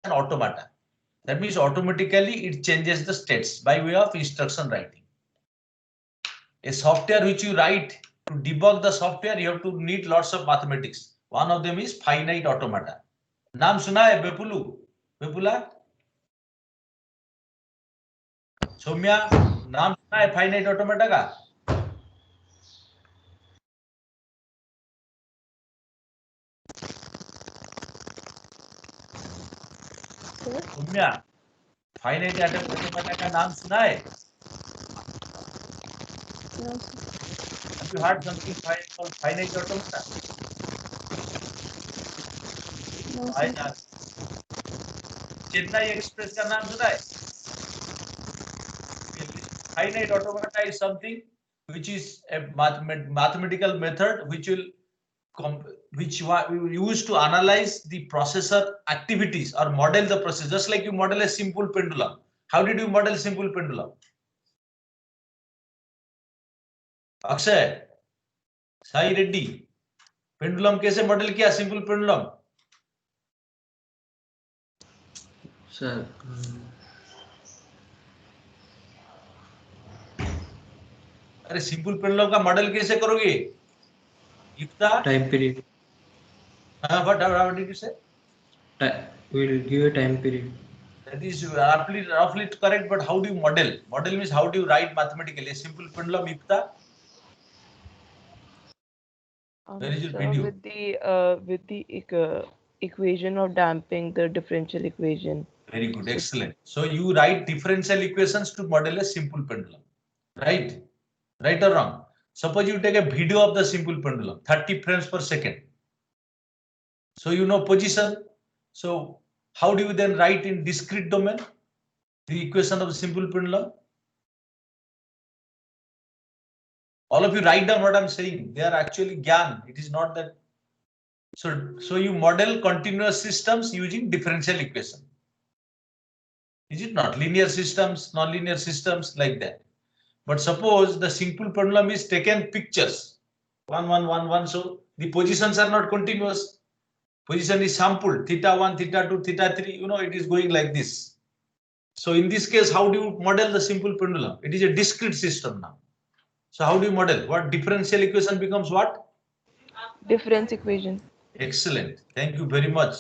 an automata. That means automatically it changes the states by way of instruction writing. A software which you write to debug the software, you have to need lots of mathematics. One of them is finite automata. नाम सुना है बेपुलू? बेपुला? सौम्या, नाम सुना है finite automata का? Saumya, finite automata का नाम सुना है? Have you heard something called finite automata? No, I sir. Chennai express का नाम सुना है? Finite automata is something which is a mathematical method which we use to analyze the processor activities or model the process, just like you model a simple pendulum. How did you model simple pendulum? Akshay, Sai Reddy, pendulum कैसे model किया? Simple pendulum sir अरे simple pendulum का model कैसे करोगे? Yukta, time period what did you say? we'll give a time period. That is roughly correct, but how do you model? Model means how do you write mathematically a simple pendulum, Yukta? Where is your Sir, video? with the equation of damping, the differential equation. Very good, excellent. So you write differential equations to model a simple pendulum, right? Right or wrong? Suppose you take a video of the simple pendulum, 30 frames per second. So you know position. So how do you then write in discrete domain the equation of the simple pendulum? All of you write down what I'm saying. They are actually gyan. It is not that. So you model continuous systems using differential equation. Is it not? Linear systems, nonlinear systems, like that. But suppose the simple pendulum is taken pictures. 1, 1, 1, 1. So the positions are not continuous. Position is sampled. Theta 1, theta 2, theta 3. You know, it is going like this. So in this case, how do you model the simple pendulum? It is a discrete system now. So how do you model? What differential equation becomes what? Difference equation. Excellent. Thank you very much.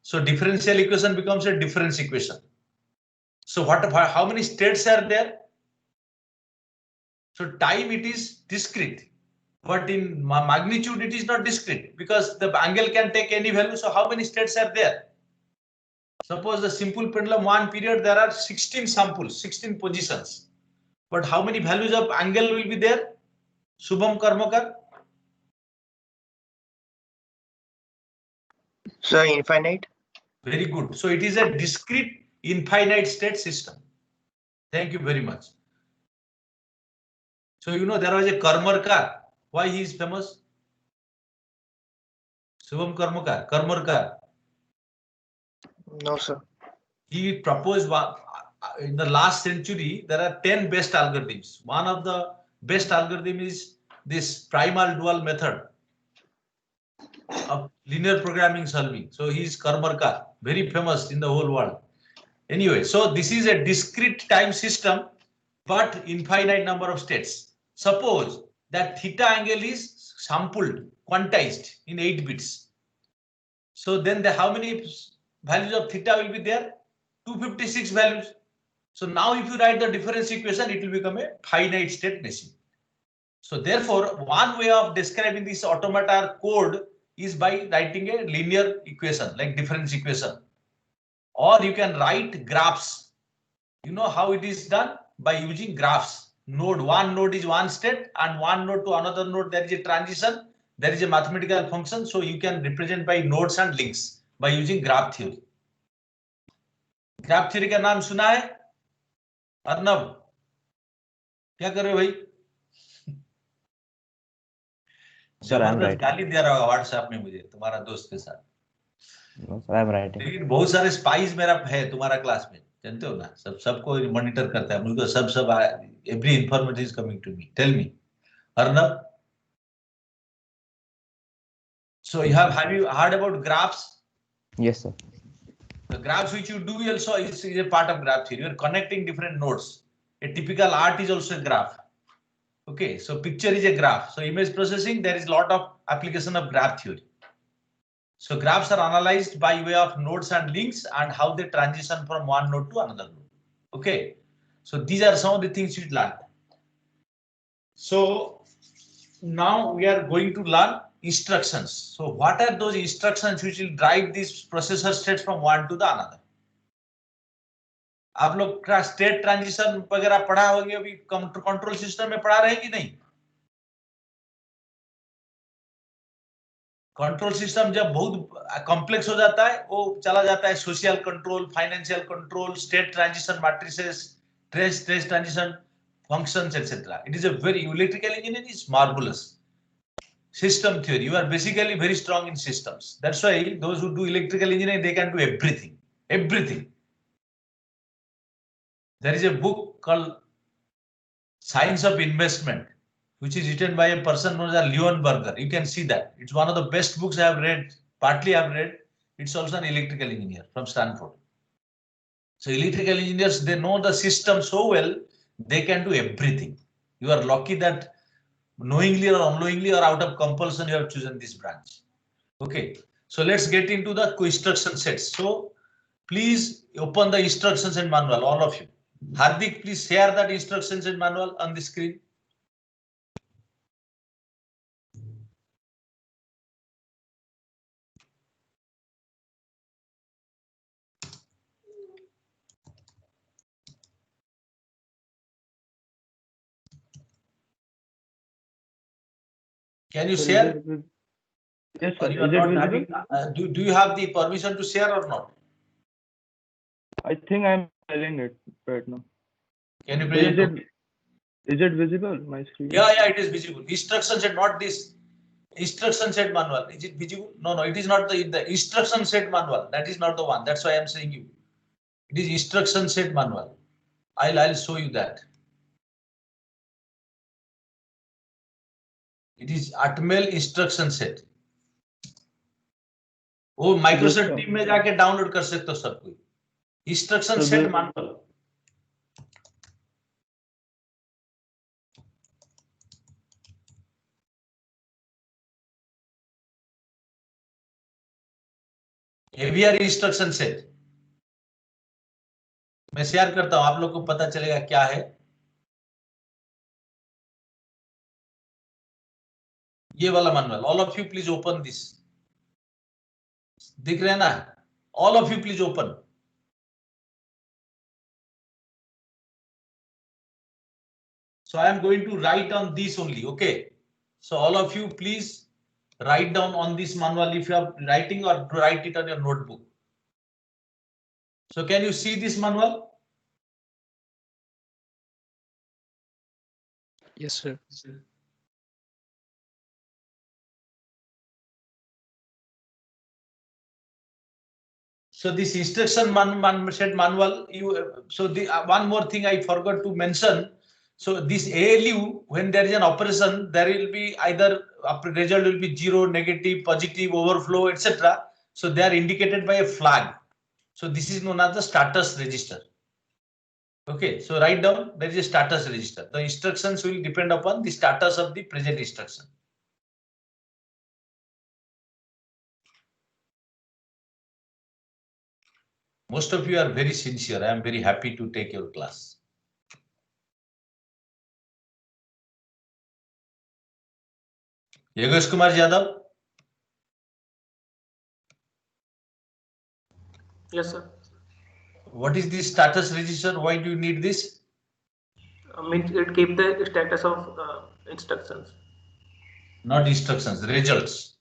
So differential equation becomes a difference equation. So how many states are there? So time it is discrete, but in magnitude it is not discrete because the angle can take any value. So how many states are there? Suppose the simple pendulum one period there are 16 samples, 16 positions. But how many values of angle will be there? Shubham Karmakar? So infinite. Very good. So it is a discrete infinite state system. Thank you very much. So you know there was a Karmarkar. Why he is famous? Shubham Karmakar. Karmarkar. No, sir. He proposed in the last century there are 10 best algorithms. One of the best algorithm is this primal dual method of linear programming solving. So he is Karmarkar, very famous in the whole world. Anyway, so this is a discrete time system, but infinite number of states. Suppose that theta angle is sampled, quantized in 8 bits. So then how many values of theta will be there? 256 values. So now if you write the difference equation, it will become a finite state machine. So therefore, one way of describing this automata code is by writing a linear equation like difference equation. Or you can write graphs. You know how it is done? By using graphs. One node is one state and one node to another node there is a transition. There is a mathematical function. So you can represent by nodes and links by using graph theory. Graph theory का नाम सुना है? अर्नब क्या कर रहे हो भाई? Sir I am writing. गाली दे रहा होगा व्हाट्सएप में मुझे तुम्हारा दोस्त के साथ. No sir I am writing. लेकिन बहुत सारे स्पाइस मेरा है तुम्हारा क्लास में, जानते हो ना? सबको मॉनिटर करता है मुझको. सब every information is coming to me. Tell me Arnab. So have you heard about graphs? Yes sir. The graphs which you do also is a part of graph theory. You are connecting different nodes. A typical art is also a graph. Okay, so picture is a graph. So image processing, there is a lot of application of graph theory. So graphs are analyzed by way of nodes and links and how they transition from one node to another node. Okay, so these are some of the things you learned. So now we are going to learn instructions. So what are those instructions which will drive these processor states from one to the another? आप लोग का state transition वगैरह पढ़ा होंगे अभी control system में पढ़ा रहे कि नहीं? कंट्रोल सिस्टम जब बहुत कॉम्प्लेक्स हो जाता है वो चला जाता है social control, financial control, state transition matrices, trace transition functions, etc. It is a very electrical engineering is marvelous. System theory, you are basically very strong in systems. That's why those who do electrical engineering, they can do everything. Everything. There is a book called Science of Investment, which is written by a person known as Leon Berger. You can see that. It's one of the best books I have read. Partly I have read. It's also an electrical engineer from Stanford. So electrical engineers, they know the system so well, they can do everything. You are lucky that knowingly or unknowingly or out of compulsion, you have chosen this branch. Okay, so let's get into the instruction sets. So please open the instructions and manual, all of you. Hardik, please share that instructions and manual on the screen. Can you share? Yes, Or sir. you are Is it not visible? having, do you have the permission to share or not? I think I'm telling it right now. Can you So present? is it visible, my screen? Yeah, it is visible. Instruction set, not this. Instruction set manual. Is it visible? No, it is not the instruction set manual. That is not the one. That's why I am saying you. It is instruction set manual. I'll show you that. It is Atmel instruction set. वो Microsoft team में जाके download कर सकते हो सब कोई. Instruction set manual. AVR instruction set मैं share करता हूं, आप लोग को पता चलेगा क्या है. ये वाला manual. All of you please open this. दिख रहे हैं ना? All of you please open. So I am going to write on this only. Okay. So all of you please write down on this manual if you are writing, or write it on your notebook. So can you see this manual? Yes, sir. So this instruction set manual, so the one more thing I forgot to mention. So this ALU, when there is an operation, there will be either result will be 0, negative, positive, overflow, etc. So they are indicated by a flag. So this is known as the status register. Okay, so write down there is a status register. The instructions will depend upon the status of the present instruction. Most of you are very sincere. I am very happy to take your class. Yogesh Kumar Yadav. Yes, sir. What is the status register? Why do you need this? Means it keep the status of instructions. Not instructions, results.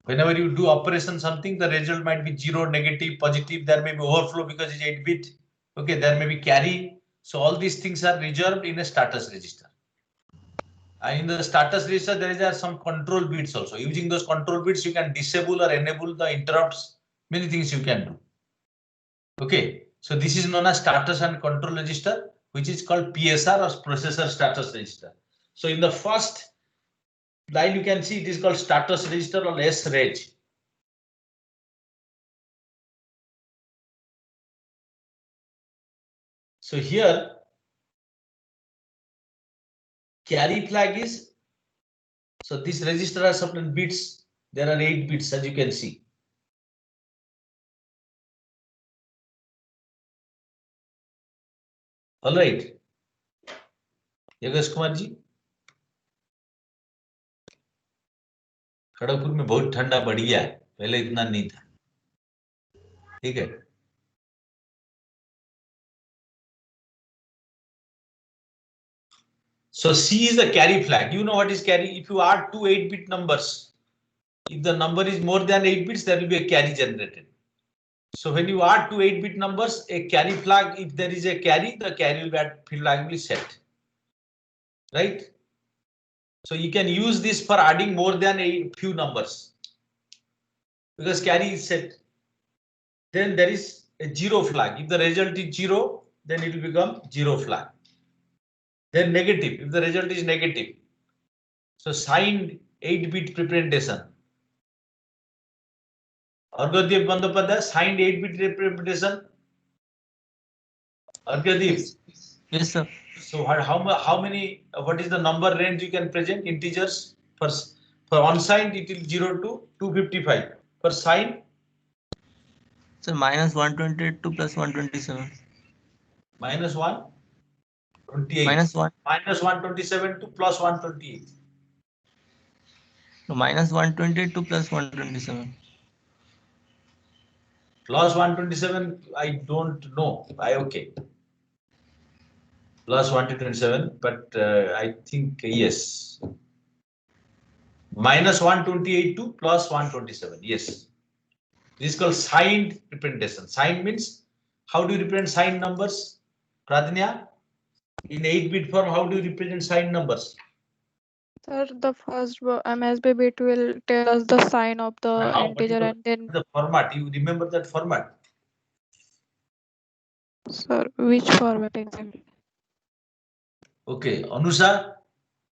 Whenever you do operation something, the result might be 0, negative, positive. There may be overflow because it's 8-bit. Okay, there may be carry. So all these things are reserved in a status register. And in the status register, there are some control bits also. Using those control bits, you can disable or enable the interrupts. Many things you can do. Okay, so this is known as status and control register, which is called PSR or processor status register. So in the first line, you can see it is called status register or SREG. So here, carry flag is, so this register has certain bits. There are 8 bits, as you can see. All right. Yogesh Kumar ji, Kharagpur में बहुत ठंडा बढ़िया है, पहले इतना नहीं था. ठीक है. So C is the carry flag. You know what is carry? If you add two 8-bit numbers, if the number is more than 8 bits, there will be a carry generated. So when you add two 8-bit numbers, a carry flag, if there is a carry, the carry will be flag will be set. Right? So you can use this for adding more than a few numbers because carry is set. Then there is a 0 flag. If the result is 0, then it will become 0 flag. Then negative, if the result is negative. So signed 8-bit representation. Argadev Bandyopadhyay, signed 8-bit representation. Argadev. Yes, sir. So how many, what is the number range you can present? Integers for unsigned it is 0 to 255. For signed? Sir, minus 128 to plus 127. Minus 128. Minus 1. Minus 127 to plus 128. No, minus 128 to plus 127. Plus 127, I don't know. Okay. Plus 127, but I think yes. Minus 128 to plus 127. Yes. This is called signed representation. Signed means how do you represent signed numbers? Pradnya, in 8-bit form, how do you represent signed numbers? Sir, the first MSB bit will tell us the sign of the integer and then. The format, you remember that format? Sir, which format exactly? Okay, Anusha,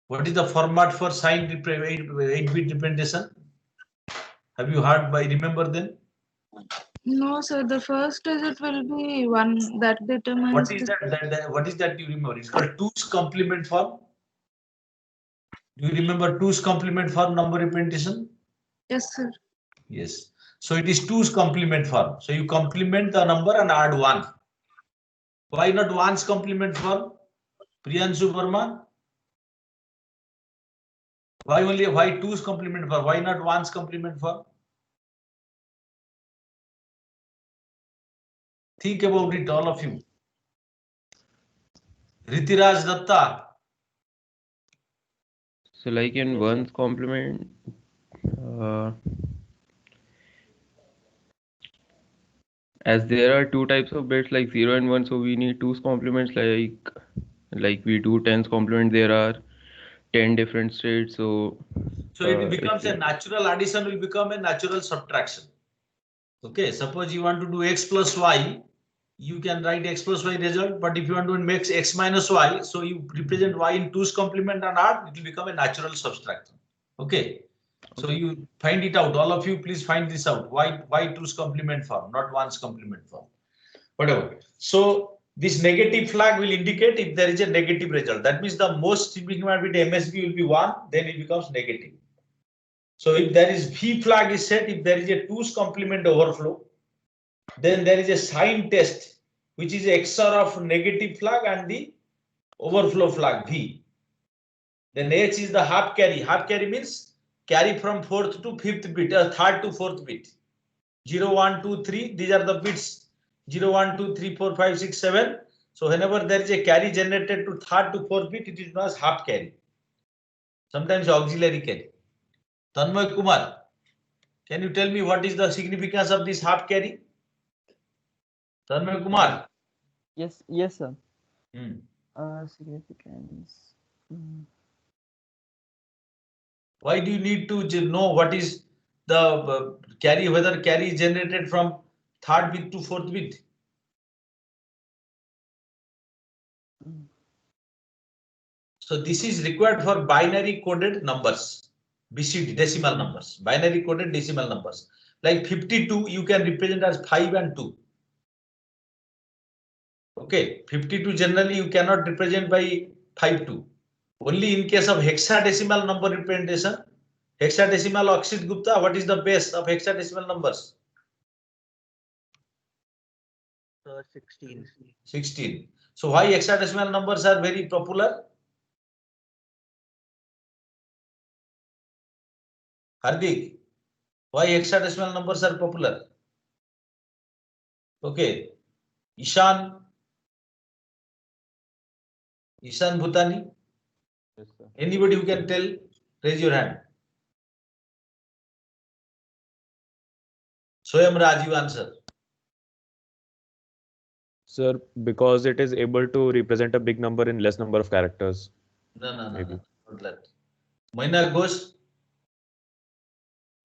what is the format for signed 8-bit representation? Have you heard by remember then? No, sir. The first digit will be 1 that determines. What is that? What is that you remember? It's called 2's complement form. Do you remember 2's complement form number representation? Yes, sir. Yes. So it is 2's complement form. So you complement the number and add 1. Why not 1's complement form? Priyanshu Verma? Why 2's complement form? Why not 1's complement form? Think about it, all of you. Ritiraj Datta. So like in 1's complement, as there are 2 types of bits like 0 and 1, so we need 2's complements like we do 10's complement, there are 10 different states. So it becomes a natural addition will become a natural subtraction. Okay, suppose you want to do x plus y, you can write x plus y result, but if you want to make x minus y, so you represent y in 2's complement and add, it will become a natural subtraction. Okay. So you find it out. All of you, please find this out. Why 2's complement form, not 1's complement form. Whatever. So this negative flag will indicate if there is a negative result. That means the most significant bit MSB will be 1, then it becomes negative. So if there is V flag is set, if there is a 2's complement overflow, then there is a sign test, which is a XOR of negative flag and the overflow flag V. Then H is the half carry. Half carry means carry from 4th to 5th bit, 3rd to 4th bit. 0, 1, 2, 3. These are the bits. 0, 1, 2, 3, 4, 5, 6, 7. So whenever there is a carry generated to 3rd to 4th bit, it is known as half carry. Sometimes auxiliary carry. Tanmay Kumar, can you tell me what is the significance of this half carry? Tanmay Kumar. Yes, sir. Significance. Why do you need to know what is the carry, whether carry is generated from 3rd bit to 4th bit? So this is required for binary coded numbers, BCD, decimal numbers, binary coded decimal numbers. Like 52, you can represent as 5 and 2. Okay, 52 generally you cannot represent by 52. Only in case of hexadecimal number representation. Hexadecimal, Akshit Gupta, what is the base of hexadecimal numbers? 16. 16. So why hexadecimal numbers are very popular? Hardik, why hexadecimal numbers are popular? Okay, Ishan Bhutani, Yes, sir. anybody who can tell, raise your hand. Swayam Raj, you answer. Sir, because it is able to represent a big number in less number of characters. No, Maybe. not that. Maina Ghosh,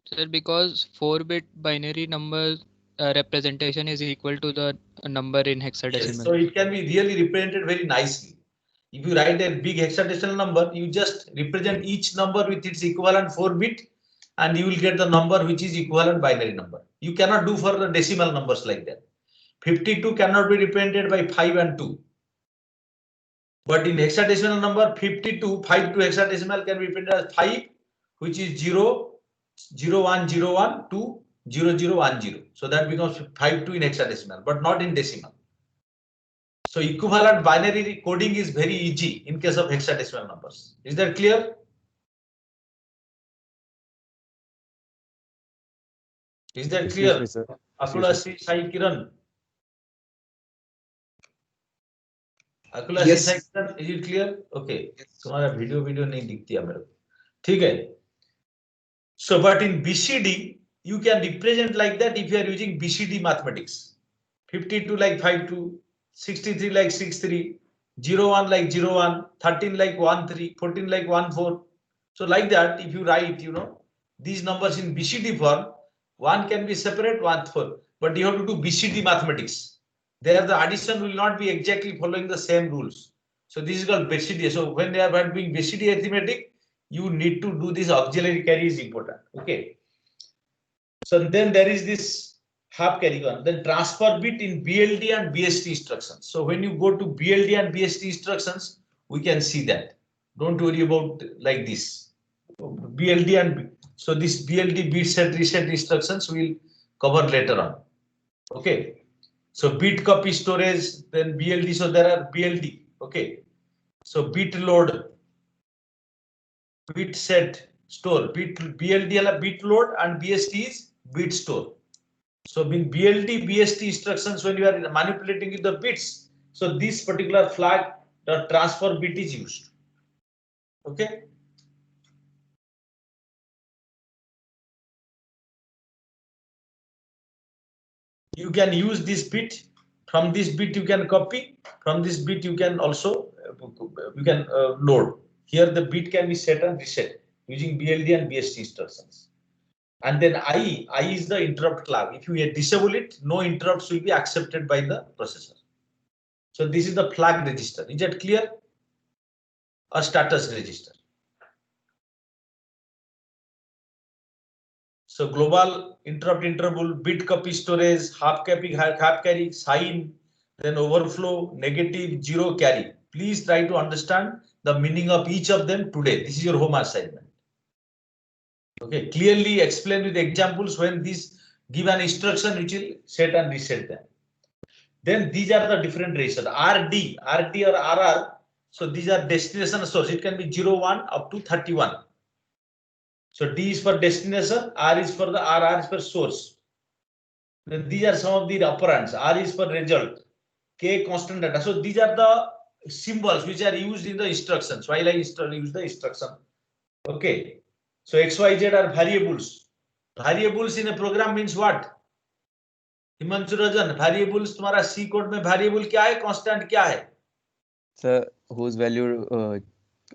Sir, because 4-bit binary number representation is equal to the number in yes, hexadecimal. so it can be really represented very nicely. If you write a big hexadecimal number, you just represent each number with its equivalent 4-bit and you will get the number which is equivalent binary number. You cannot do for the decimal numbers like that. 52 cannot be represented by 5 and 2. But in hexadecimal number 52, 5 to hexadecimal can be represented as 5, which is 0, 0, 1, 0, 1, 2, 0, 0, 1, 0. So that becomes 5, 2 in hexadecimal, but not in decimal. So equivalent binary coding is very easy in case of hexadecimal numbers. Is that clear? Is that Excuse clear? me, sir. Akula Excuse me. C. Sai Kiran. Akula Yes. C. Sai Kiran, is it clear? Okay. तुम्हारा video नहीं दिखती है मेरे को. ठीक है. So, but in BCD, you can represent like that if you are using BCD mathematics. 52 like 52, 63 like 63, 01 like 01, 13 like 13, 14 like 14. So like that, if you write, these numbers in BCD form, one can be separate, 1, 4. But you have to do BCD mathematics. There the addition will not be exactly following the same rules. So this is called BCD. So when they are doing BCD arithmetic, you need to do this auxiliary carry is important. Okay. So then there is this half carry one. Then transfer bit in BLD and BST instructions. So when you go to BLD and BST instructions, we can see that. Don't worry about like this. BLD and so this BLD bit set reset instructions we'll cover later on. Okay. So bit copy storage, then BLD. So there are BLD. Okay. So bit load, bit set, store, bit BLD bit load and BST is bit store. So in BLD, BST instructions, when you are manipulating with the bits, so this particular flag, the transfer bit is used. Okay. You can use this bit. From this bit you can copy. From this bit you can also load. Here the bit can be set and reset using BLD and BST instructions. And then I is the interrupt flag. If you disable it, no interrupts will be accepted by the processor. So this is the flag register. Is that clear? A status register. So global interrupt interval, bit copy storage, half carry, sign, then overflow, negative, zero carry. Please try to understand the meaning of each of them today. This is your home assignment. Okay, clearly explain with examples when this give an instruction which will set and reset them. Then these are the different registers. RD or RR. So these are destination source. It can be 01 up to 31. So D is for destination, R is for the RR is for source. Then these are some of the operands. R is for result, K constant data. So these are the symbols which are used in the instructions while I use the instruction. Okay. So X, Y, Z are variables. Variables in a program means what? Himanshu Ranjan, variables तुम्हारा C code में variable क्या है? Constant क्या है? Sir, whose value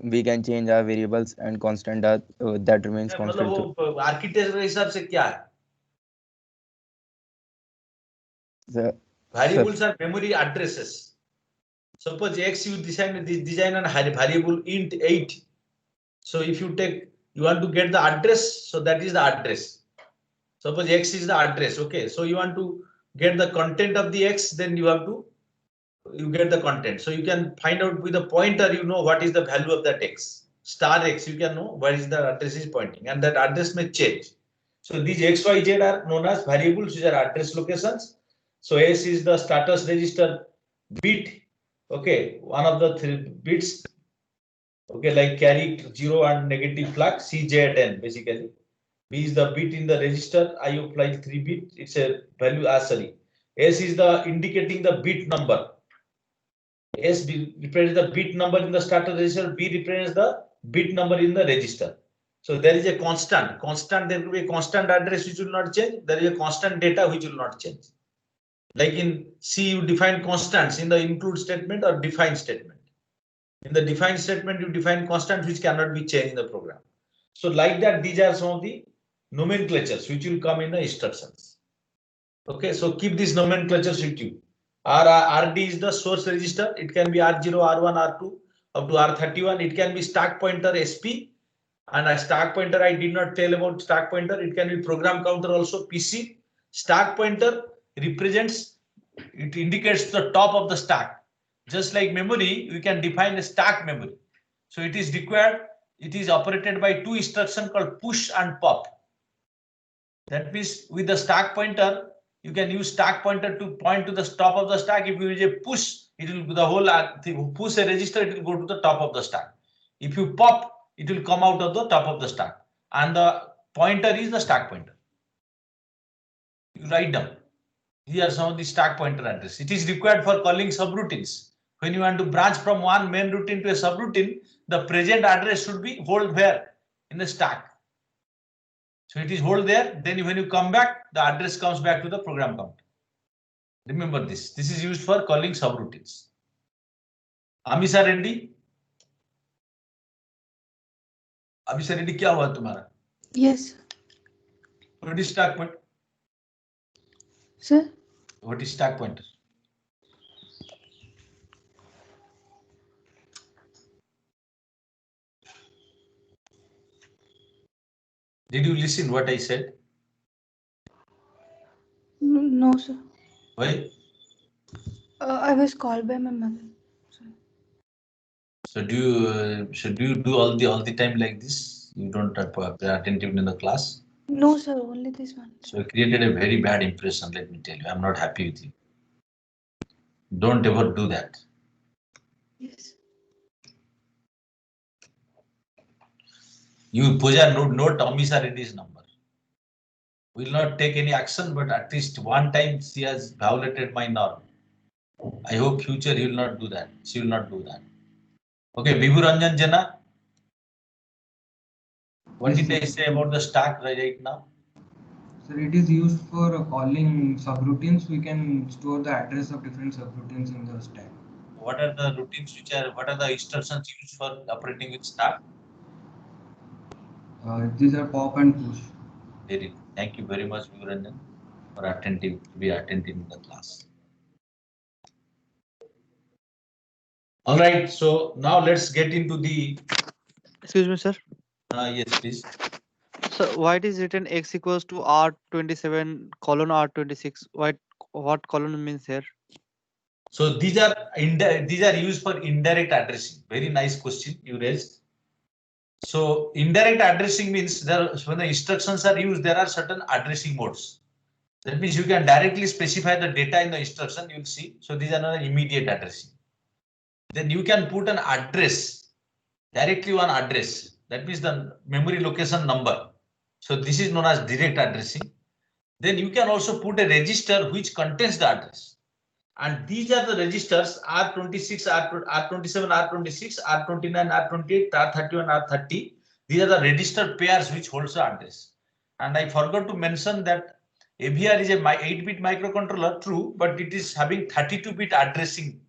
we can change our variables and constant that remains constant. मतलब वो architecture के हिसाब से क्या है? Sir, Variables are memory addresses. Suppose X you design a variable int 8. So if you want to get the address, so that is the address. Suppose X is the address. Okay, so you want to get the content of the X, then you have to you get the content. So you can find out with the pointer, you know what is the value of that X. Star X, you can know where is the address is pointing, and that address may change. So these X, Y, Z are known as variables, which are address locations. So S is the status register bit. Okay, one of the 3 bits. Okay, like carry 0 and negative flag, C, J, and N basically. B is the bit in the register. I apply 3 bit. It's a value. Sorry. S is the indicating the bit number. S represents the bit number in the starter register. B represents the bit number in the register. So there is a constant. There will be a constant address which will not change. There is a constant data which will not change. Like in C, you define constants in the include statement or define statement. In the define statement, you define constants which cannot be changed in the program. So like that, these are some of the nomenclatures which will come in the instructions. Okay, so keep these nomenclatures with you. RD is the source register. It can be R0, R1, R2 up to R31. It can be stack pointer SP, and a stack pointer I did not tell about stack pointer. It can be program counter also PC. Stack pointer represents, it indicates the top of the stack. Just like memory, we can define a stack memory. So it is required. It is operated by 2 instructions called push and pop. That means with the stack pointer, you can use stack pointer to point to the top of the stack. If you use a push, it will the whole push a register, it will go to the top of the stack. If you pop, it will come out of the top of the stack. And the pointer is the stack pointer. You write down. Here are some of the stack pointer address. It is required for calling subroutines. When you want to branch from one main routine to a subroutine, the present address should be hold where? In the stack. So it is hold there. Then when you come back, the address comes back to the program counter. Remember this. This is used for calling subroutines. Amisha Reddy. Amisha Reddy, क्या हुआ तुम्हारा? Yes. What is stack pointer? Sir? What is stack pointer? Did you listen what I said? No, sir. Why? I was called by my mother. So do you do all the time like this? You don't be attentive in the class? No, sir. Only this one. So it created a very bad impression. Let me tell you, I'm not happy with you. Don't ever do that. Yes. You Pooja note Amisha Reddy's number. Will not take any action, but at least one time she has violated my norm. I hope future he will not do that. She will not do that. Okay, Vibhu Ranjan Jana. What did I say about the stack right now? Sir, it is used for calling subroutines. We can store the address of different subroutines in the stack. What are the routines what are the instructions used for operating with stack? These are pop and push. Very good. Thank you very much, Vibhu Ranjan, for be attentive in the class. All right, so now let's get into the. Excuse me, sir. Yes, please. So why it is written x equals to R27 colon R26? What column means here? So these are used for indirect addressing. Very nice question you raised. So indirect addressing means when the instructions are used, there are certain addressing modes. That means you can directly specify the data in the instruction. You'll see. So these are not immediate addressing. Then you can put an address directly on address. That means the memory location number. So this is known as direct addressing. Then you can also put a register which contains the address. And these are the registers R26, R27, R26, R29, R28, R31, R30. These are the register pairs which holds the address. And I forgot to mention that AVR is a 8-bit microcontroller, true, but it is having 32-bit addressing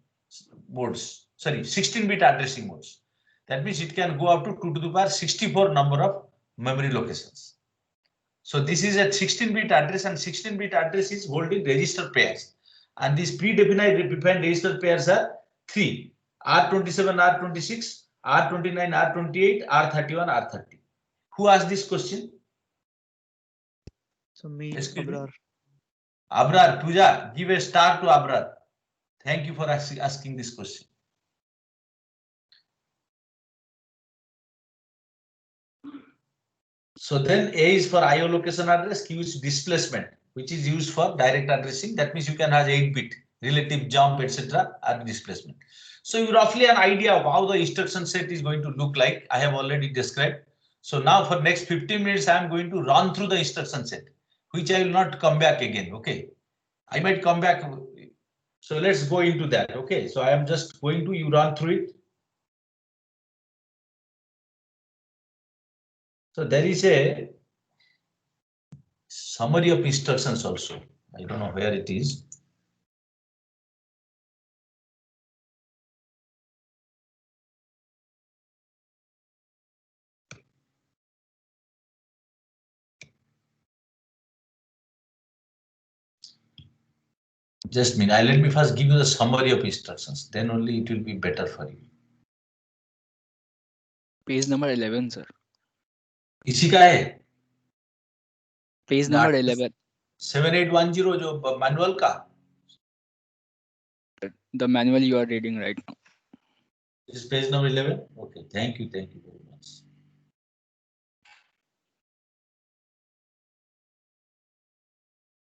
modes. Sorry, 16-bit addressing modes. That means it can go up to 2 to the power 64 number of memory locations. So this is a 16-bit address, and 16-bit address is holding register pairs. And these predefined register pairs are 3: R27, R26, R29, R28, R31, R30. Who asked this question? So me, Excuse me? Abrar. Abrar, Pooja, give a star to Abrar. Thank you for asking this question. So then A is for IO location address, Q is displacement, which is used for direct addressing. That means you can have 8-bit relative jump, etc. at displacement. So you roughly an idea of how the instruction set is going to look like. I have already described. So now for next 15 minutes, I am going to run through the instruction set, which I will not come back again. Okay, I might come back. So let's go into that. Okay, so I am just going to you run through it. So there is a summary of instructions also. I don't know where it is. Just a minute. Let me first give you the summary of instructions. Then only it will be better for you. Page number 11, sir. इसी का है Page number 11. 7810 जो manual का. The manual you are reading right now. This is page number 11. Okay, thank you very much.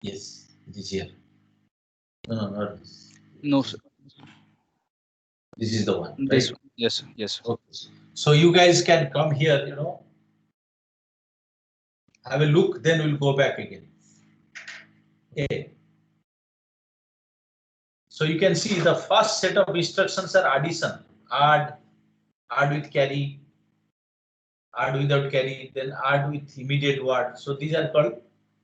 Yes, it is here. No, not this. No, sir. This is the one. This right? one. Yes, yes. Okay. So you guys can come here, have a look, then we'll go back again. Okay. So you can see the first set of instructions are addition, add with carry, add without carry, then add with immediate word. So these are called.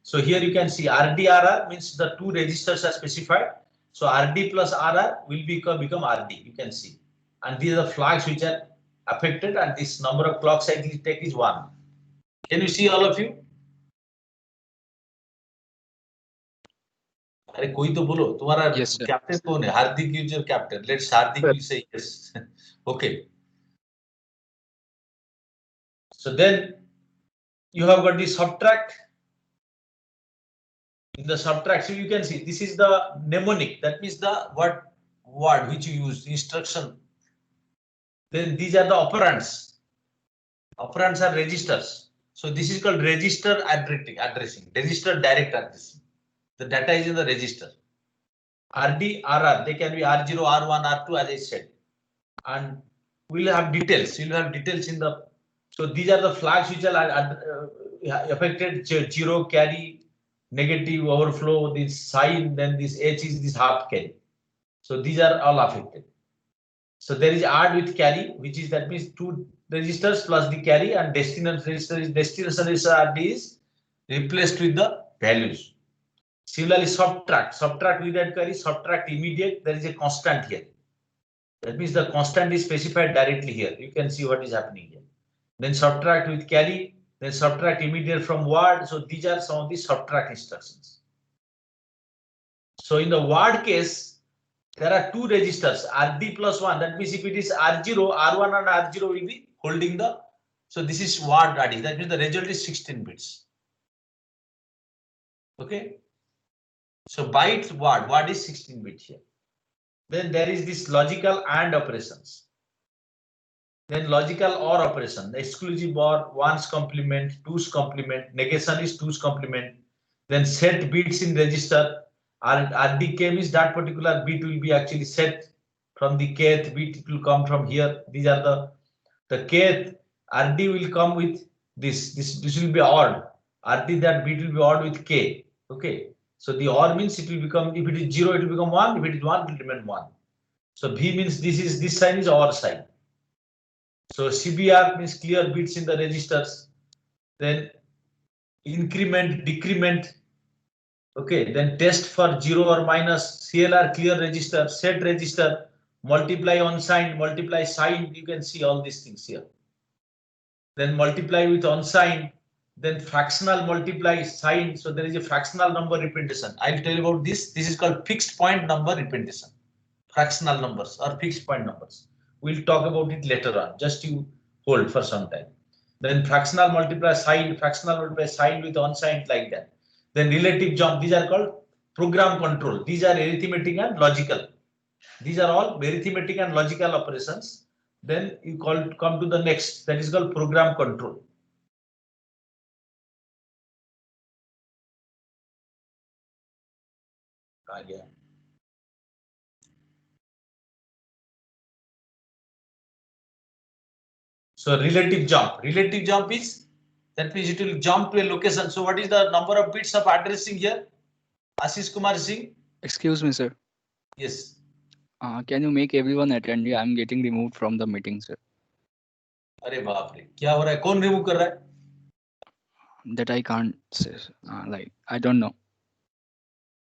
So here you can see RDRR means the two registers are specified. So RD plus RR will become RD. You can see, and these are the flags which are affected, and this number of clock cycles take is 1. Can you see all of you? अरे कोई तो बोलो तुम्हारा captain कौन है? हार्दिक is your captain. Let's Hardik will say yes. Okay. So then you have got the subtract. In the subtract, so you can see this is the mnemonic. That means the word which you use, instruction. Then these are the operands. Operands are registers. So this is called register addressing, register direct addressing. The data is in the register. RD, RR, they can be R0, R1, R2, as I said. And we'll have details. You'll have details in the. So these are the flags which are affected: 0, carry, negative, overflow, this sign, then this H is this half carry. So these are all affected. So there is add with carry, which is that means 2 registers plus the carry, and destination register RD is replaced with the values. Similarly, subtract without carry, subtract immediate. There is a constant here. That means the constant is specified directly here. You can see what is happening here. Then subtract with carry, then subtract immediate from word. So these are some of the subtract instructions. So in the word case, there are 2 registers, RD plus 1. That means if it is R0, R1 and R0 will be holding the. So this is word RD. That means the result is 16 bits. Okay. So byte word is 16 bit here. Then there is this logical AND operations. Then logical OR operation, the exclusive OR, 1's complement, 2's complement, negation is 2's complement. Then set bits in register. RDK means that particular bit will be actually set from the kth bit. It will come from here. These are the kth. RD will come with this. This will be odd. RD, that bit will be odd with K. Okay. So the OR means it will become, if it is 0, it will become 1. If it is 1, it will remain 1. So V means this sign is OR sign. So CBR means clear bits in the registers. Then increment, decrement. Okay. Then test for 0 or minus, CLR clear register, set register, multiply unsigned, multiply signed. You can see all these things here. Then multiply with unsigned. Then fractional multiply sign. So there is a fractional number representation. I'll tell you about this. This is called fixed point number representation. Fractional numbers or fixed point numbers. We'll talk about it later on. Just you hold for some time. Then fractional multiply sign, fractional multiply sign with unsigned, like that. Then relative jump. These are called program control. These are arithmetic and logical. These are all arithmetic and logical operations. Then you come to the next, that is called program control. So relative jump. Relative jump is, that means it will jump to a location. So what is the number of bits of addressing here? Ashish Kumar Singh. Excuse me, sir. Yes. Can you make everyone attendee? I'm getting removed from the meeting, sir. अरे बाप रे, क्या हो रहा है? कौन remove कर रहा है? That I can't say. Like I don't know.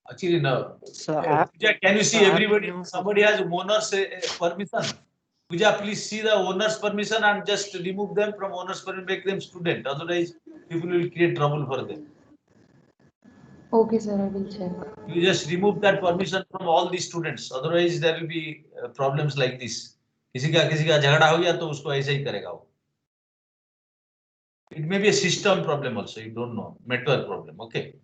Actually, no. So, Pooja, can you see everybody? Somebody has owner's permission. Pooja, please see the owner's permission and just remove them from owner's permission, make them student. Otherwise, people will create trouble for them. Okay, sir, I will check. You just remove that permission from all the students. Otherwise, there will be problems like this. किसी का झगड़ा हो गया तो उसको ऐसे ही करेगा वो. It may be a system problem also. You don't know, network problem. Okay.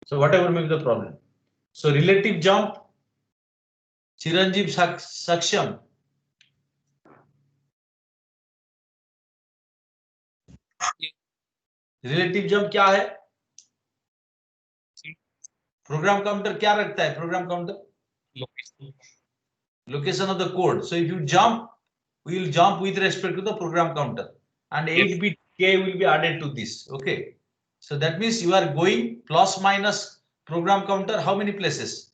So whatever may be the problem. So relative jump, Chiranjeev Saksham. Relative jump क्या है? Program counter क्या रखता है? Program counter? Location of the code. So if you jump, we will jump with respect to the program counter, and 8-bit K will be added to this. Okay. So that means you are going plus minus program counter. How many places?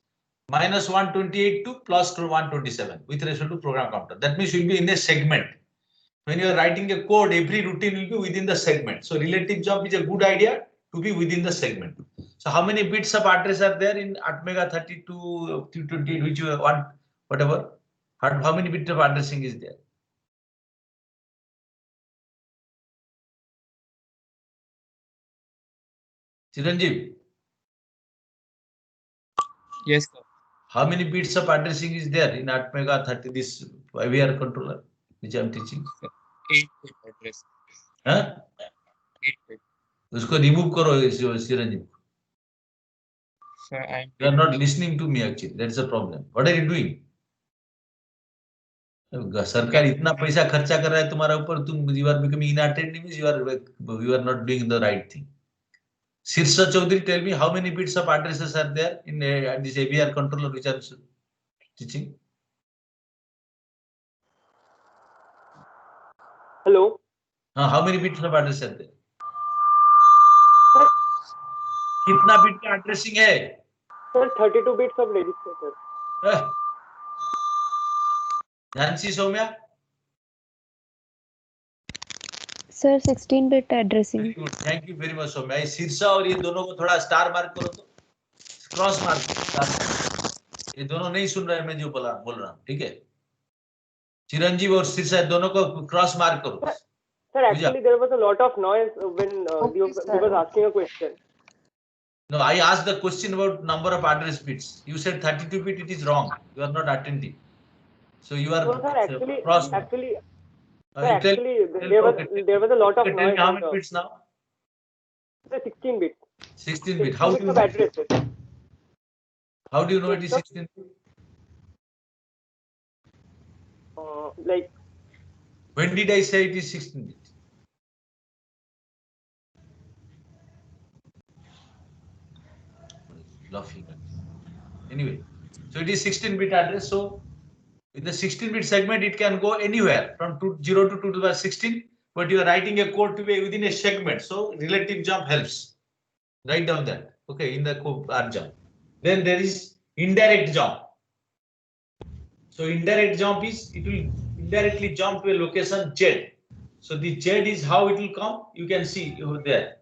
Minus 128 to plus 127 with respect to program counter. That means you will be in a segment. When you are writing a code, every routine will be within the segment. So relative jump is a good idea to be within the segment. So how many bits of address are there in Atmega 32, 228, which you want, whatever? How many bits of addressing is there? Chiranjeev. Yes, sir. How many bits of addressing is there in Atmega 30, this IVR controller, which I am teaching? 8-bit address. Huh? 8-bit. उसको remove करो Chiranjeev. Sir, You are not listening to me actually. That's a problem. What are you doing? सरकार इतना पैसा खर्चा कर रहा है तुम्हारा ऊपर, तुम you are becoming inattentive, means you are not doing the right thing. Sirsha Chaudhary, tell me how many bits of addresses are there in this AVR controller which I am teaching? Hello. How many bits of address are there? कितना bit का addressing है? Sir, 32 bits of register, sir. Nancy Soumya? Sir, 16-bit addressing. Very good. Thank you very much, Soumya. शीर्षा और ये दोनों को थोड़ा star mark करो तो, क्रॉस मार्क. ये दोनों नहीं सुन रहे मैं जो बोल रहा हूँ, ठीक है? चिरंजीव और शीर्षा दोनों को क्रॉस मार्क करो. Sir, actually there was a lot of noise when you was asking a question. No, I asked the question about number of address bits. You said 32 bit. It is wrong. You are not attentive. So you are. No, sir, cross. Actually, there was a lot of noise. Tell me how many bits now? Sir, 16 bits. 16 bit. How do you? How do you know it is 16 bit? Like. When did I say it is 16 bit? Laughing. Anyway, so it is 16-bit address. So in the 16-bit segment, it can go anywhere from 0 to 2 to the 16. But you are writing a code to be within a segment. So relative jump helps. Write down that. Okay, in the R jump. Then there is indirect jump. So indirect jump is it will indirectly jump to a location Z. So the Z is how it will come. You can see over there.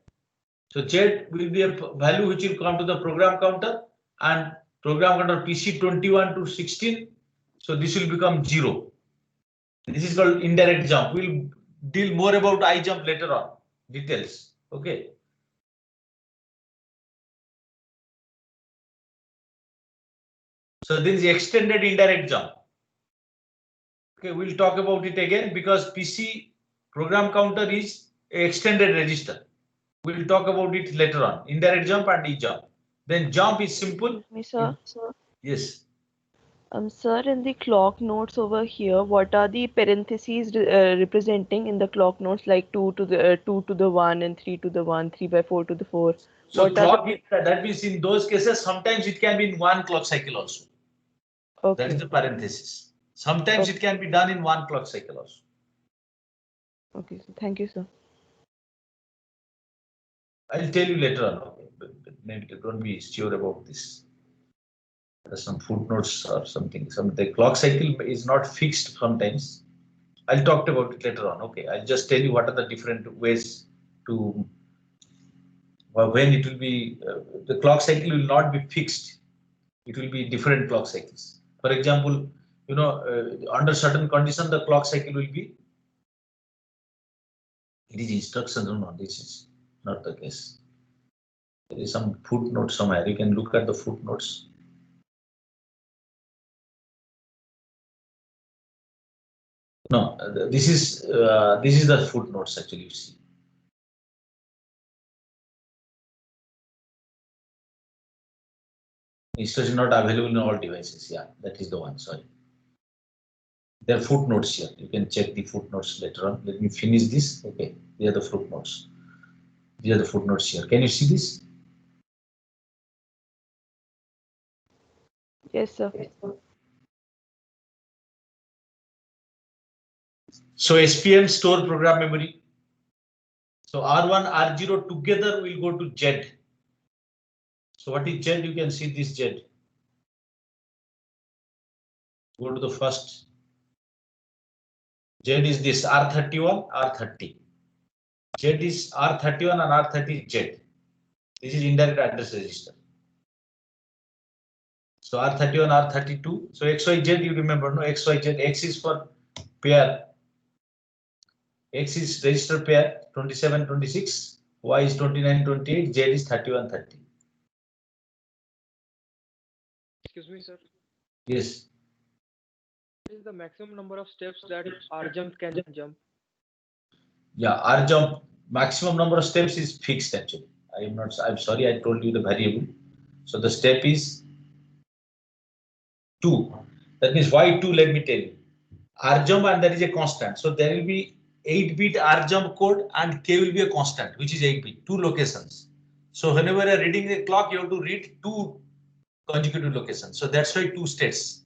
So Z will be a value which will come to the program counter, and program counter PC 21 to 16. So this will become 0. This is called indirect jump. We'll deal more about I jump later on. Details. Okay. So this is extended indirect jump. Okay, we'll talk about it again because PC program counter is an extended register. We'll talk about it later on. Indirect jump and E jump. Then jump is simple. Sir. Yes. Sir, in the clock notes over here, what are the parentheses representing in the clock notes, like 2 to the 2 to the 1 and 3 to the 1, 3/4 to the 4? So What are clock, that means in those cases, sometimes it can be in one clock cycle also. That is Okay. the parenthesis. Sometimes it can be done in one clock cycle also. Okay, so thank you, sir. I'll tell you later on. Okay, but maybe don't be sure about this. There's some footnotes or something. The clock cycle is not fixed sometimes. I'll talk about it later on. Okay, I'll just tell you what are the different ways to, well, when it will be, the clock cycle will not be fixed. It will be different clock cycles. For example, under certain condition, the clock cycle will be, it is instruction, no, this is not the case. There is some footnote somewhere. You can look at the footnotes. No, this is the footnotes actually. You see, instruction not available in all devices. Yeah, that is the one. Sorry, there are footnotes here. You can check the footnotes later on. Let me finish this. Okay, these are the footnotes. These are the footnotes here. Can you see this? Yes, sir. So SPM store program memory. So R1, R0 together will go to Z. So what is Z? You can see this Z. Go to the first. Z is this R31, R30. Z is R31 and R30 is Z. This is indirect address register. So R31, R32. So XYZ, you remember, no? XYZ, X is for pair. X is register pair 27, 26. Y is 29, 28. Z is 31, 30. Excuse me, sir. Yes. What is the maximum number of steps that RJump can jump? Yeah, RJump maximum number of steps is fixed actually. I'm sorry, I told you the variable. So the step is 2. That means why 2? Let me tell you. RJump and there is a constant. So there will be 8-bit RJump code and K will be a constant, which is 8-bit, 2 locations. So whenever you're reading the clock, you have to read 2 consecutive locations. So that's why 2 states.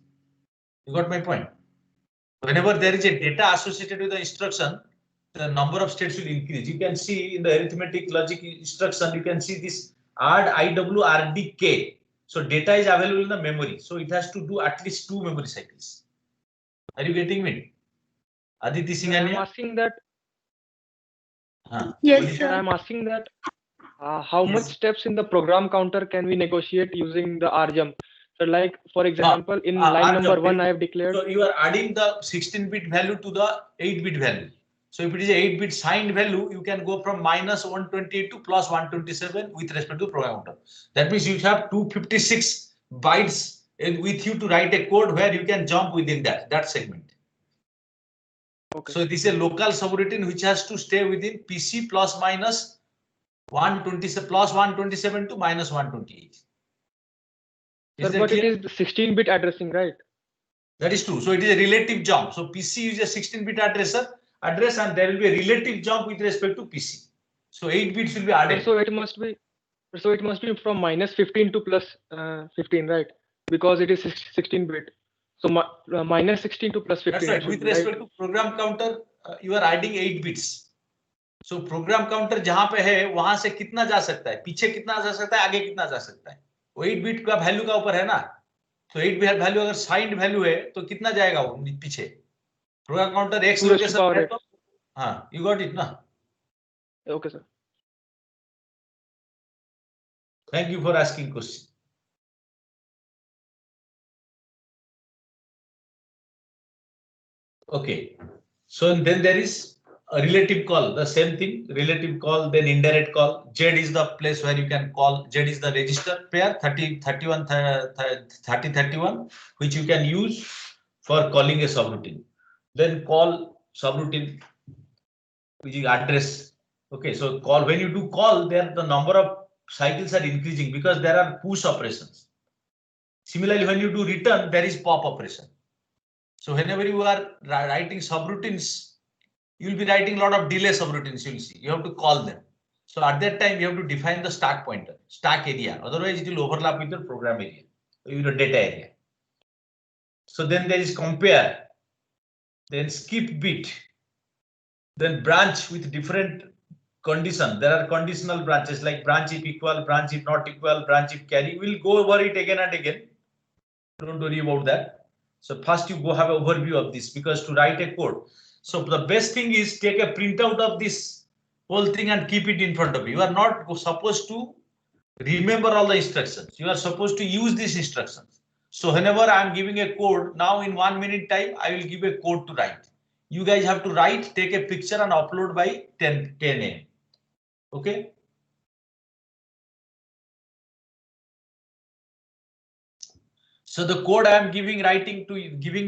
You got my point? Whenever there is a data associated with the instruction, the number of states will increase. You can see in the arithmetic logic instruction, you can see this add IW RDK. So data is available in the memory. So it has to do at least 2 memory cycles. Are you getting me? Aditi Singhania? I'm asking that. Yes, sir. I'm asking that how much steps in the program counter can we negotiate using the RJump? So like, for example, in line number 1, I have declared. So you are adding the 16-bit value to the 8-bit value. So if it is a 8-bit signed value, you can go from -128 to +127 with respect to program counter. That means you have 256 bytes with you to write a code where you can jump within that segment. Okay. So this is a local subroutine which has to stay within PC ±127 +127 to -128. Sir, but it is the 16-bit addressing, right? That is true. So it is a relative jump. So PC is a 16-bit address and there will be a relative jump with respect to PC. So 8 bits will be added. So it must be from -15 to +15, right? Because it is 16-bit. So -16 to +15. That's right. With respect to program counter, you are adding 8 bits. So program counter जहां पे है वहां से कितना जा सकता है, पीछे कितना जा सकता है, आगे कितना जा सकता है, वो 8 बिट का वैल्यू का ऊपर है ना. तो 8 बिट वैल्यू अगर साइंड वैल्यू है तो कितना जाएगा वो पीछे. प्रोग्राम काउंटर x लोकेशन है तो हाँ, you got it ना. Okay, sir. Thank you for asking question. Okay, so then there is a relative call, the same thing, relative call, then indirect call. Z is the place where you can call. Z is the register pair 3031, which you can use for calling a subroutine. Then call subroutine, which is address. Okay, so call, when you do call, there the number of cycles are increasing because there are push operations. Similarly, when you do return, there is pop operation. So whenever you are writing subroutines, you will be writing a lot of delay subroutines. You will see. You have to call them. So at that time, you have to define the stack pointer, stack area. Otherwise, it will overlap with your program area, your data area. So then there is compare, then skip bit, then branch with different condition. There are conditional branches like branch if equal, branch if not equal, branch if carry. We'll go over it again and again. Don't worry about that. So first you go have an overview of this, because to write a code. So the best thing is take a printout of this whole thing and keep it in front of you. You are not supposed to remember all the instructions. You are supposed to use these instructions. So whenever I am giving a code, now in 1 minute time, I will give a code to write. You guys have to write, take a picture and upload by 10 a.m. Okay. So the code I am giving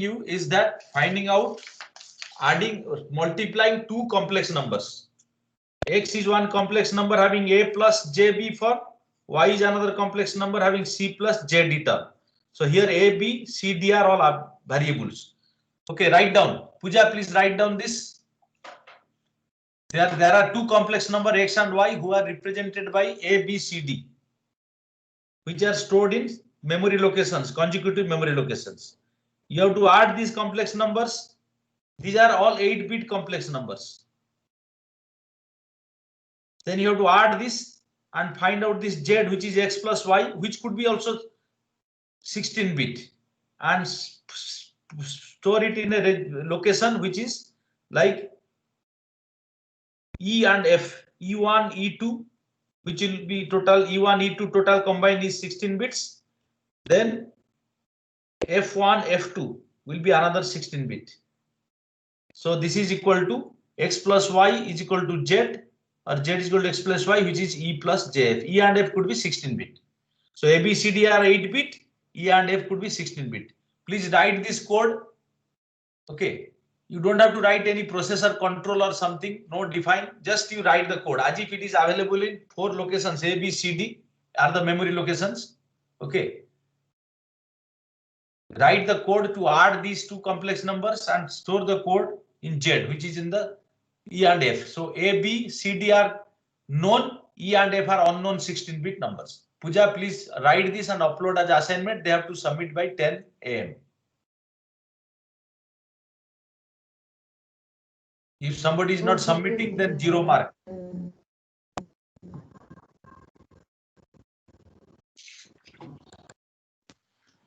you is that finding out, adding, multiplying two complex numbers. X is one complex number having a plus jb for, y is another complex number having c plus jd term. So here a, b, c, d are all variables. Okay, write down. Pooja, please write down this. There are two complex number x and y who are represented by a, b, c, d, which are stored in memory locations, consecutive memory locations. You have to add these complex numbers. These are all 8-bit complex numbers. Then you have to add this and find out this z, which is x plus y, which could be also 16-bit, and store it in a location which is like E and F, E1, E2, which will be total E1, E2 total combined is 16 bits. Then F1, F2 will be another 16 bit. So this is equal to x plus y is equal to z, or z is equal to x plus y, which is E plus jf. E and F could be 16 bit. So A, B, C, D are 8 bit. E and F could be 16 bit. Please write this code. Okay. You don't have to write any processor control or something. No define. Just you write the code as if it is available in 4 locations. A, B, C, D are the memory locations. Okay. Write the code to add these two complex numbers and store the code in Z, which is in the E and F. So A, B, C, D are known. E and F are unknown 16-bit numbers. Pooja, please write this and upload as assignment. They have to submit by 10 a.m. If somebody is not submitting, then 0 mark.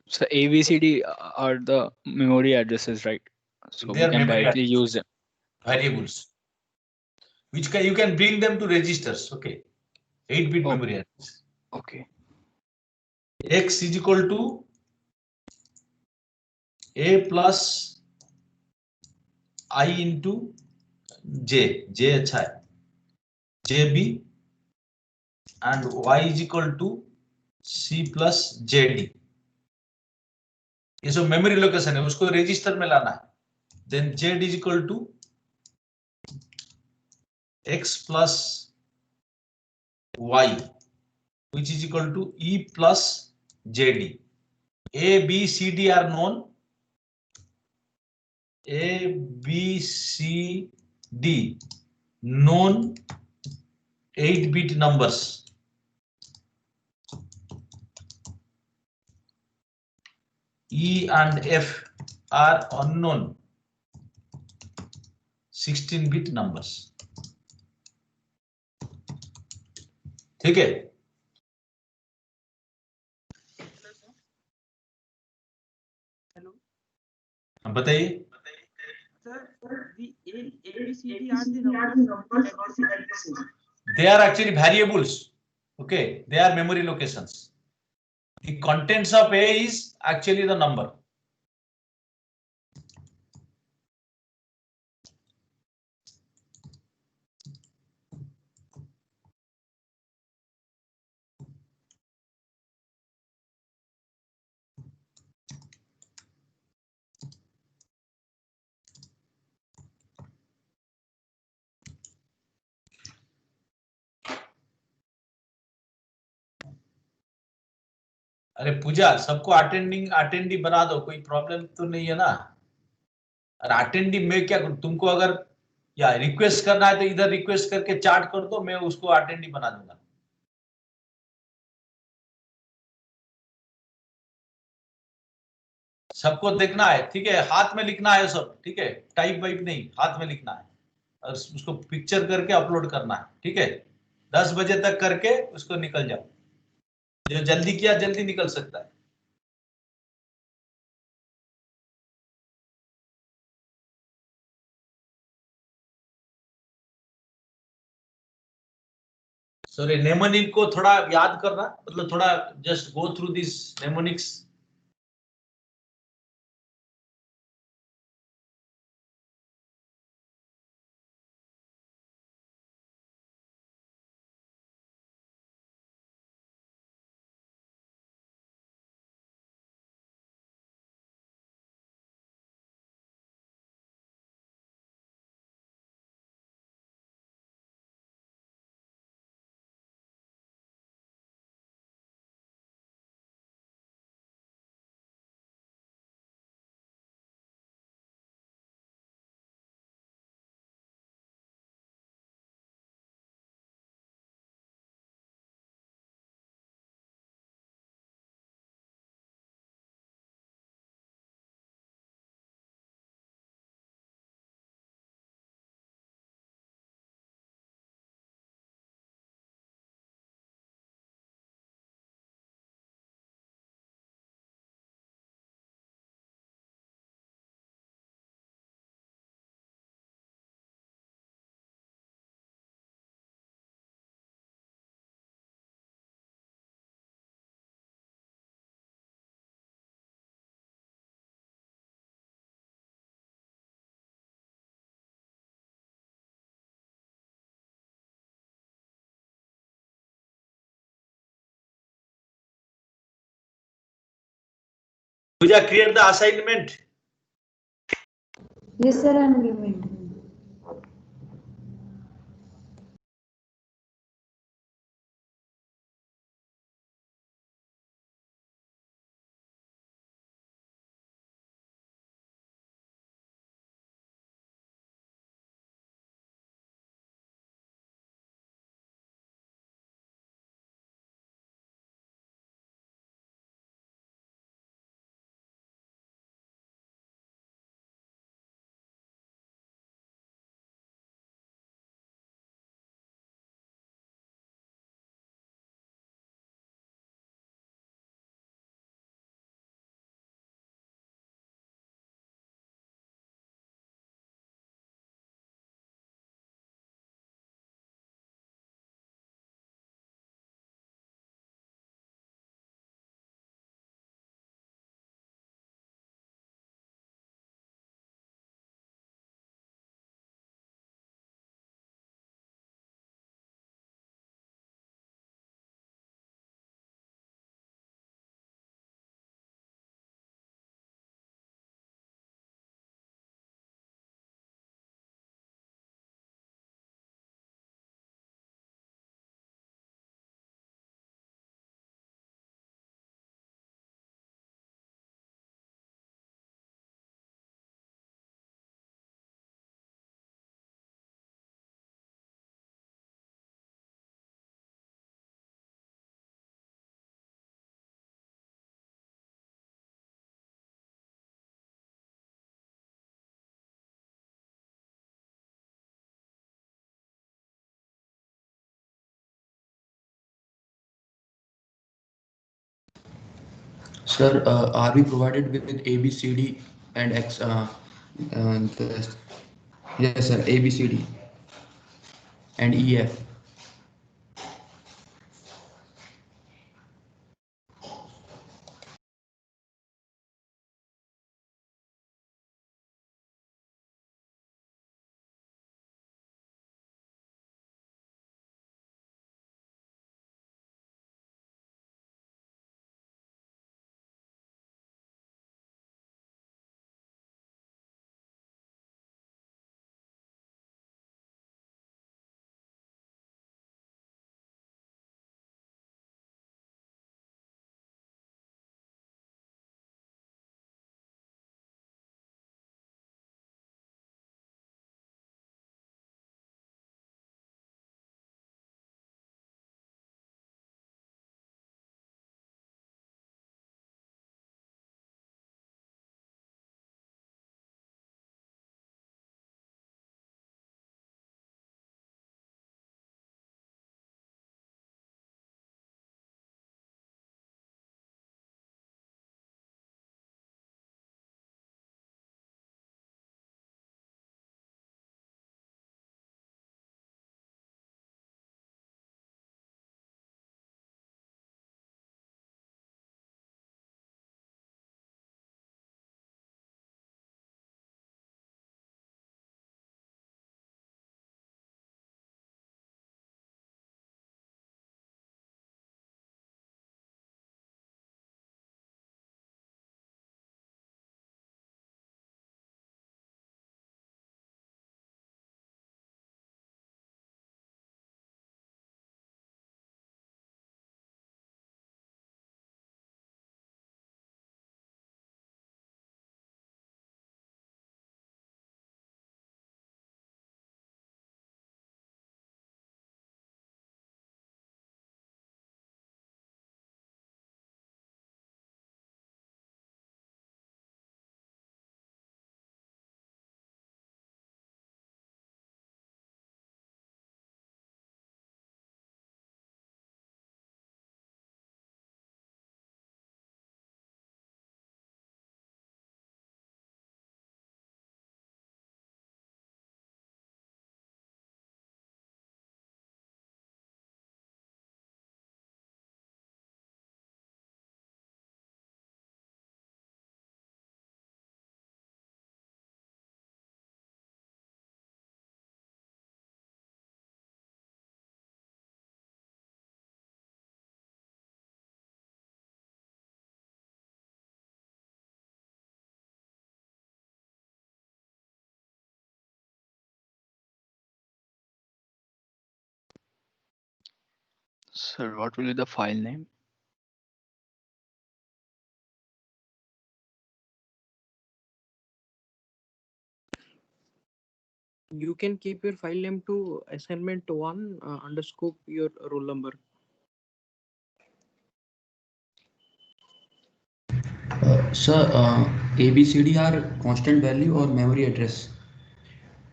So ABCD are the memory addresses, right? So They are we can memory directly addresses, use them. variables, which you can bring them to registers. Okay, 8-bit memory address. Okay. X is equal to a plus I into j. J अच्छा है. JB and y is equal to C plus JD. ये सब memory location है, उसको register में लाना है. Then Z is equal to X plus Y, which is equal to E plus JD. A, B, C, D are known. A, B, C, D known 8-bit numbers. E and F are unknown 16-bit numbers. ठीक है? बताइए. They are actually variables. Okay, they are memory locations. The contents of A is actually the number. अरे पूजा, सबको attendee बना दो, कोई problem तो नहीं है ना? और अटेंडी मैं क्या करूं? तुमको अगर या रिक्वेस्ट करना है तो इधर रिक्वेस्ट करके चार्ट कर दो, मैं उसको अटेंडी बना दूंगा। सबको देखना है, ठीक है? हाथ में लिखना है सब, ठीक है? टाइप वाइप नहीं, हाथ में लिखना है और उसको पिक्चर करके अपलोड करना है, ठीक है? 10 बजे तक करके उसको निकल जाओ। जो जल्दी किया जल्दी निकल सकता है। सॉरी, नेमोनिक को थोड़ा याद करना, मतलब थोड़ा just go through this mnemonics. Pooja, create the assignment. Yes, sir, I'm giving. Sir, are we provided with A, B, C, D and X? The, yes, sir, A, B, C, D and E, F. Sir, what will be the file name? You can keep your file name to assignment one underscore your roll number. Sir, ABCD are constant value or memory address?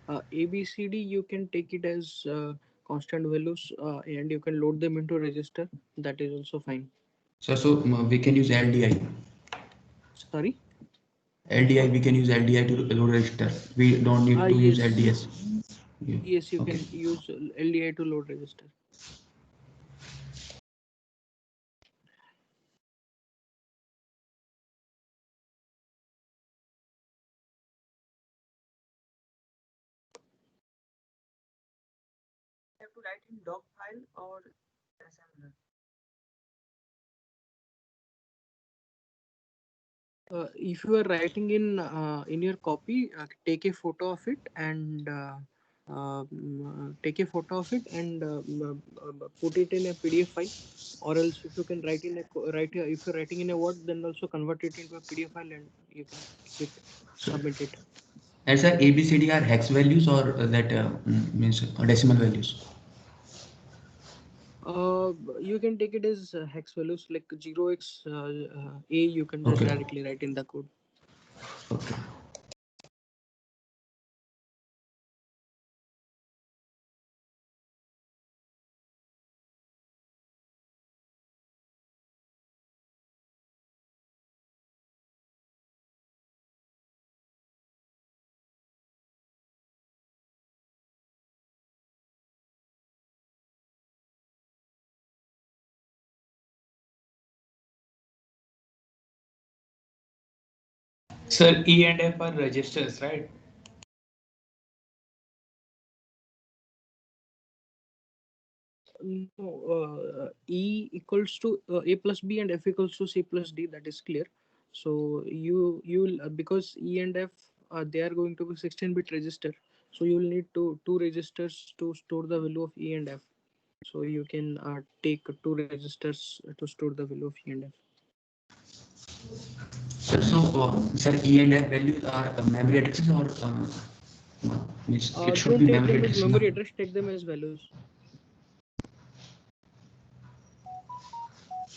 ABCD you can take it as constant values and you can load them into register. That is also fine. So we can use LDI. Sorry. LDI, we can use LDI to load register. We don't need to use Yes. LDS. Yeah. Yes, you Okay. can use LDI to load register. You have to write in doc file or assembler. If you are writing in your copy, take a photo of it and take a photo of it and put it in a PDF file. Or else, if you can write in a if you're writing in a Word, then also convert it into a PDF file and you can click submit it. And sir, ABCD are hex values or that means decimal values? You can take it as hex values like 0x A. You can just Okay. directly write in the code. Okay. Sir, E and F are registers, right? No, E equals to A plus B and F equals to C plus D. That is clear. So you'll because E and F they are going to be 16-bit register. So you will need two registers to store the value of E and F. So you can take two registers to store the value of E and F. Sir, E and F values are memory addresses or means it should Don't be take memory them as address. memory address. Take them as values.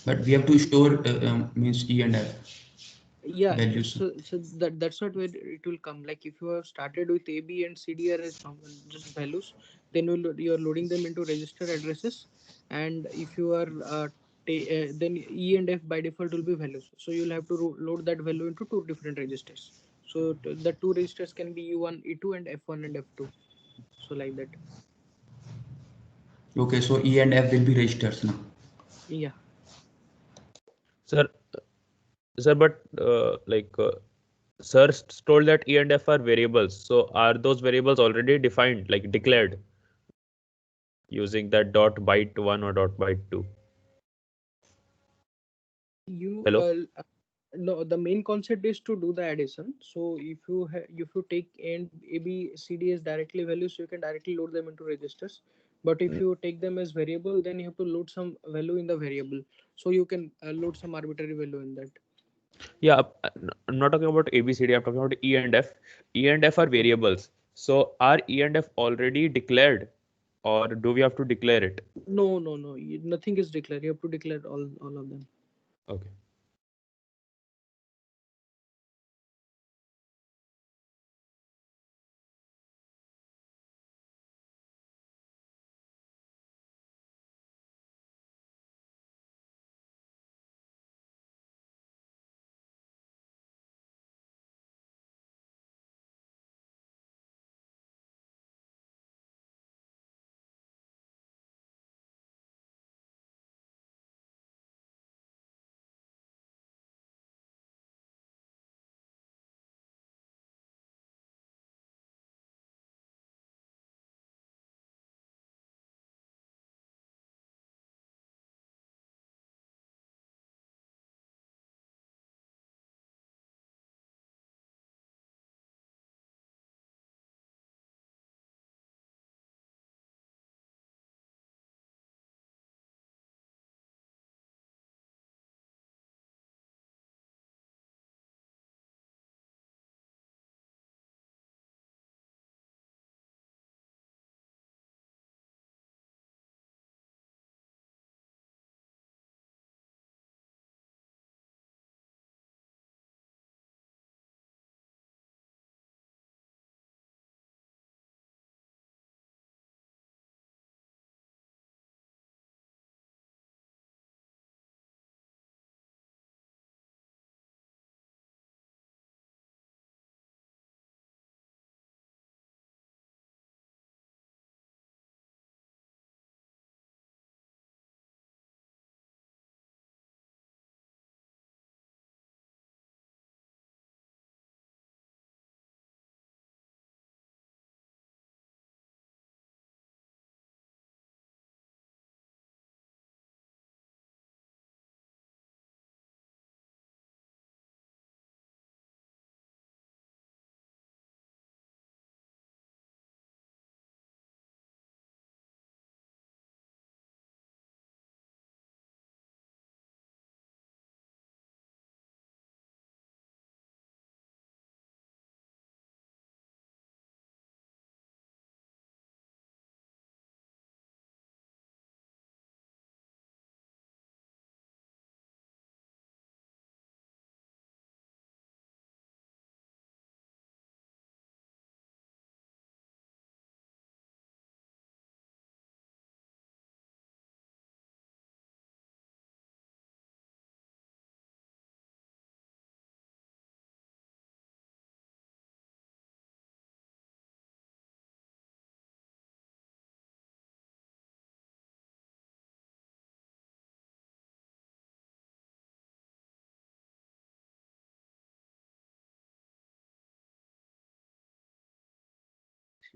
But we have to store means E and F Yeah, values. so that's not where it will come. Like if you have started with A, B, and C, D are as just values, then you are loading them into register addresses, and if you are then E and F by default will be values. So you'll have to load that value into two different registers. So the two registers can be U1, E2, and F1 and F2. So like that. Okay, so E and F will be registers now. Yeah. Sir, but sir told that E and F are variables. So are those variables already defined, like declared, using that dot byte 1 or dot byte 2? Hello? No, the main concept is to do the addition. So if you take and A, B, C, D as directly values, you can directly load them into registers. But if you take them as variable, then you have to load some value in the variable. So you can load some arbitrary value in that. Yeah, I'm not talking about ABCD, I'm talking about E and F. E and F are variables. So are E and F already declared, or do we have to declare it? No. Nothing is declared. You have to declare all of them. Okay.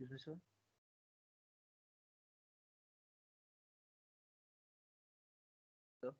Excuse me, sir. Sir.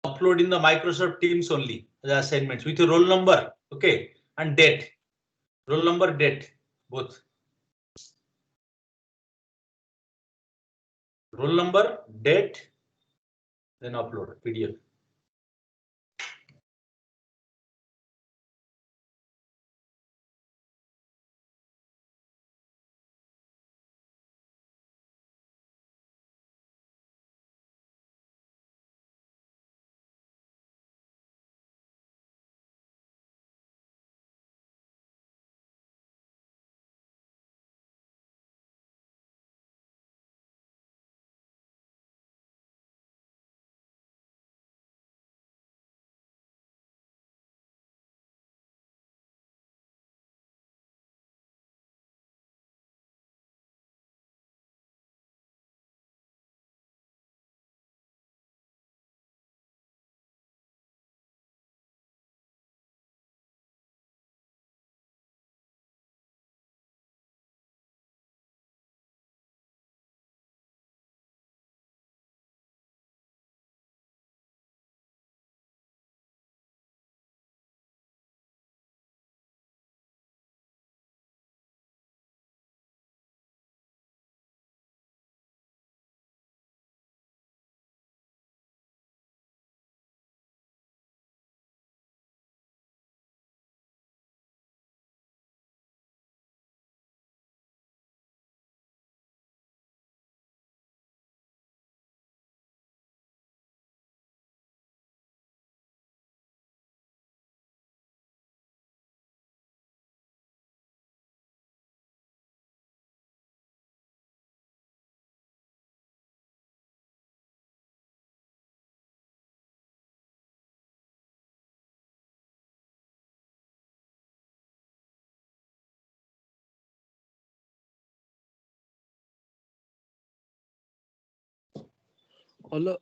Upload in the Microsoft Teams only the assignments with your roll number, okay, and date. Roll number, date, both. Roll number, date, then upload PDF.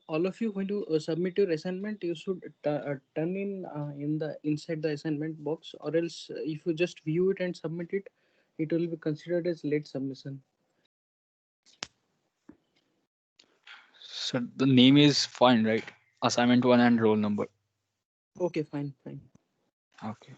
all of you, when you submit your assignment, you should turn in the inside the assignment box, or else if you just view it and submit it, it will be considered as late submission. So the name is fine, right? Assignment 1 and roll number. Okay, fine. Okay.